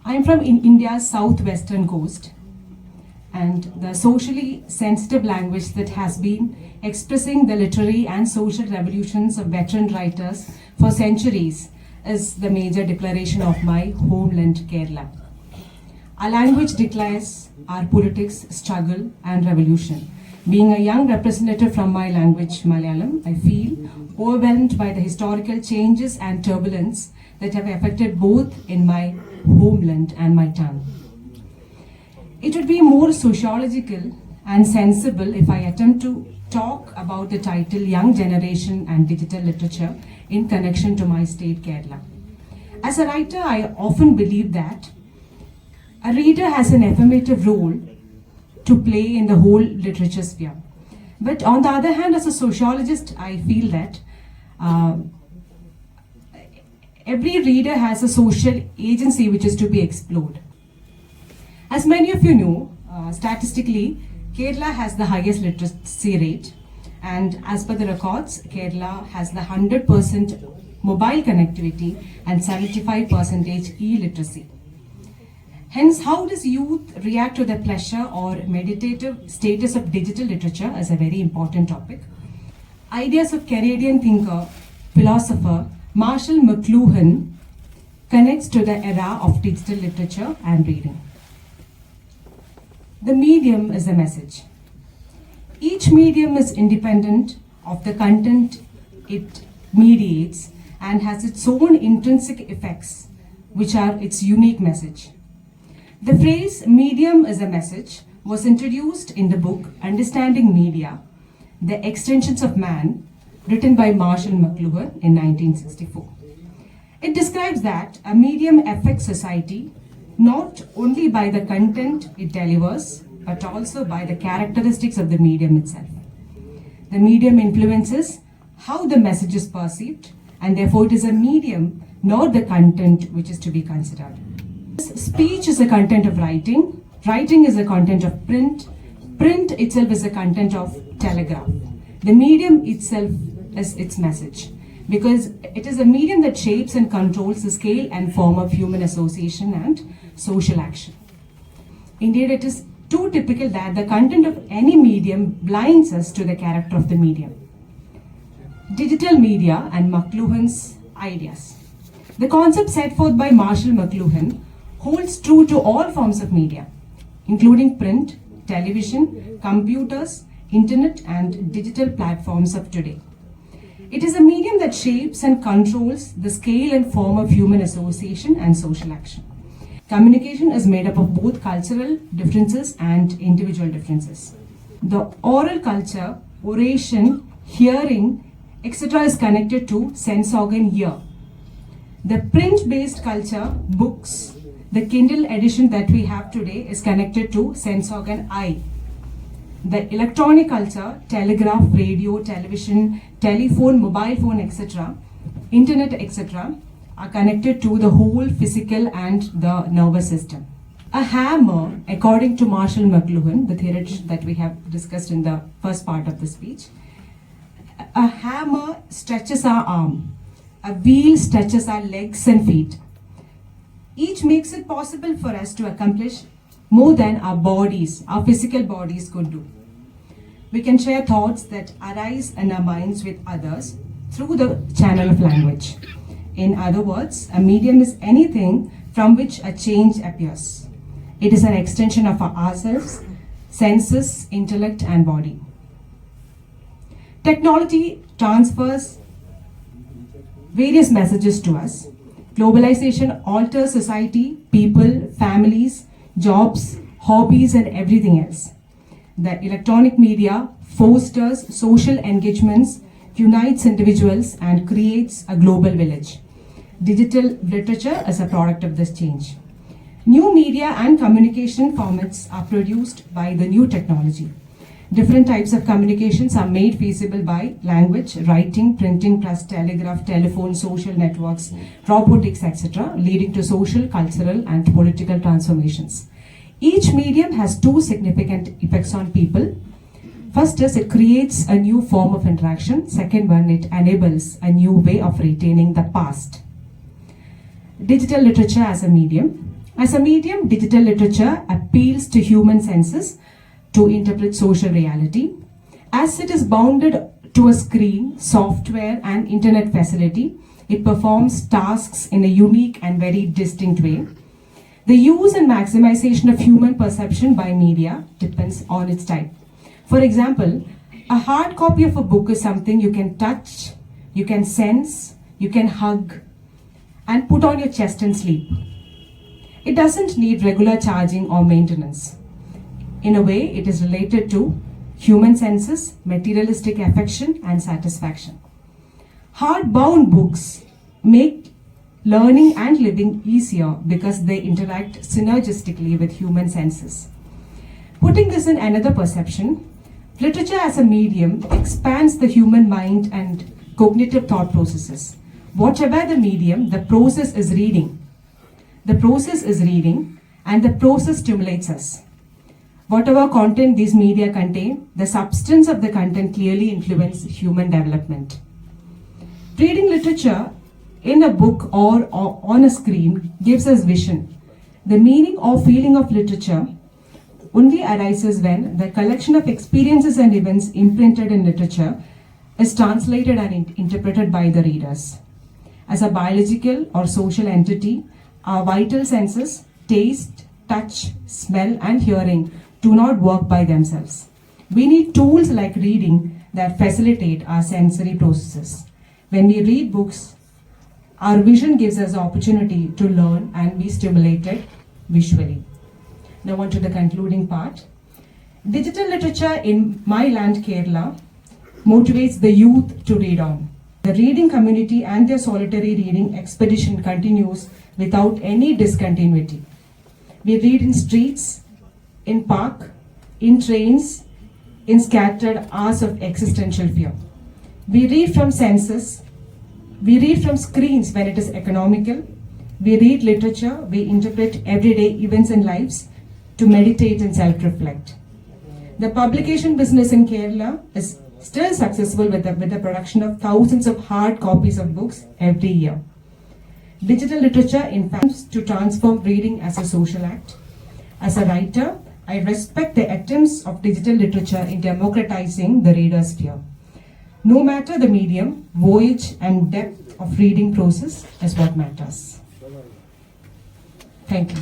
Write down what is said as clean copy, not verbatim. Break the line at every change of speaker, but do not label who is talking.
I'm from India's southwestern coast, and the socially sensitive language that has been expressing the literary and social revolutions of veteran writers for centuries is the major declaration of my homeland, Kerala. Our language declares our politics, struggle, and revolution. Being a young representative from my language, Malayalam, I feel overwhelmed by the historical changes and turbulence that have affected both in my homeland and my tongue. It would be more sociological and sensible if I attempt to talk about the title Young Generation and Digital Literature in connection to my state, Kerala. As a writer, I often believe that a reader has an affirmative role to play in the whole literature sphere. But on the other hand, as a sociologist, I feel that every reader has a social agency which is to be explored. As many of you know, statistically, Kerala has the highest literacy rate, and as per the records, Kerala has the 100% mobile connectivity and 75% e-literacy. Hence, how does youth react to the pleasure or meditative status of digital literature is a very important topic. Ideas of Canadian thinker, philosopher Marshall McLuhan connects to the era of digital literature and reading. The medium is a message. Each medium is independent of the content it mediates and has its own intrinsic effects, which are its unique message. The phrase medium is a message was introduced in the book Understanding Media, The Extensions of Man, written by Marshall McLuhan in 1964. It describes that a medium affects society not only by the content it delivers, but also by the characteristics of the medium itself. The medium influences how the message is perceived, and therefore it is a medium, not the content which is to be considered. Speech is a content of writing, writing is a content of print, print itself is a content of telegraph. The medium itself is its message, because it is a medium that shapes and controls the scale and form of human association and social action. Indeed, it is too typical that the content of any medium blinds us to the character of the medium. Digital media and McLuhan's ideas. The concept set forth by Marshall McLuhan holds true to all forms of media, including print, television, computers, internet, and digital platforms of today. It is a medium that shapes and controls the scale and form of human association and social action. Communication is made up of both cultural differences and individual differences. The oral culture, oration, hearing, etc. is connected to sense organ ear. The print-based culture, books, the Kindle edition that we have today is connected to sense organ eye. The electronic culture, telegraph, radio, television, telephone, mobile phone, etc., internet, etc., are connected to the whole physical and the nervous system. A hammer, according to Marshall McLuhan, the theoretician that we have discussed in the first part of the speech, a hammer stretches our arm, a wheel stretches our legs and feet. Each makes it possible for us to accomplish more than our bodies, our physical bodies could do. We can share thoughts that arise in our minds with others through the channel of language. In other words, a medium is anything from which a change appears. It is an extension of ourselves, senses, intellect, and body. Technology transfers various messages to us. Globalization alters society, people, families, jobs, hobbies, and everything else. The electronic media fosters social engagements, unites individuals, and creates a global village. Digital literature is a product of this change. New media and communication formats are produced by the new technology. Different types of communications are made feasible by language, writing, printing, press, telegraph, telephone, social networks, robotics, etc., leading to social, cultural, and political transformations. Each medium has two significant effects on people. First is it creates a new form of interaction. Second one, it enables a new way of retaining the past. Digital literature as a medium. As a medium, digital literature appeals to human senses to interpret social reality. As it is bounded to a screen, software, and internet facility, it performs tasks in a unique and very distinct way. The use and maximization of human perception by media depends on its type. For example, a hard copy of a book is something you can touch, you can sense, you can hug, and put on your chest and sleep. It doesn't need regular charging or maintenance. In a way, it is related to human senses, materialistic affection, and satisfaction. Hardbound books make learning and living easier because they interact synergistically with human senses. Putting this in another perception, literature as a medium expands the human mind and cognitive thought processes. Whatever the medium, the process is reading. The process is reading, and the process stimulates us. Whatever content these media contain, the substance of the content clearly influences human development. Reading literature in a book or on a screen gives us vision. The meaning or feeling of literature only arises when the collection of experiences and events imprinted in literature is translated and interpreted by the readers. As a biological or social entity, our vital senses, taste, touch, smell, and hearing, do not work by themselves. We need tools like reading that facilitate our sensory processes. When we read books, our vision gives us the opportunity to learn and be stimulated visually. Now on to the concluding part. Digital literature in my land, Kerala, motivates the youth to read on. The reading community and their solitary reading expedition continues without any discontinuity. We read in streets, in park, in trains, in scattered hours of existential fear. We read from senses. We read from screens when it is economical. We read literature. We interpret everyday events and lives to meditate and self-reflect. The publication business in Kerala is still successful with the production of thousands of hard copies of books every year. Digital literature, in fact, to transform reading as a social act. As a writer, I respect the attempts of digital literature in democratizing the reader's sphere. No matter the medium, voyage and depth of reading process is what matters. Thank you.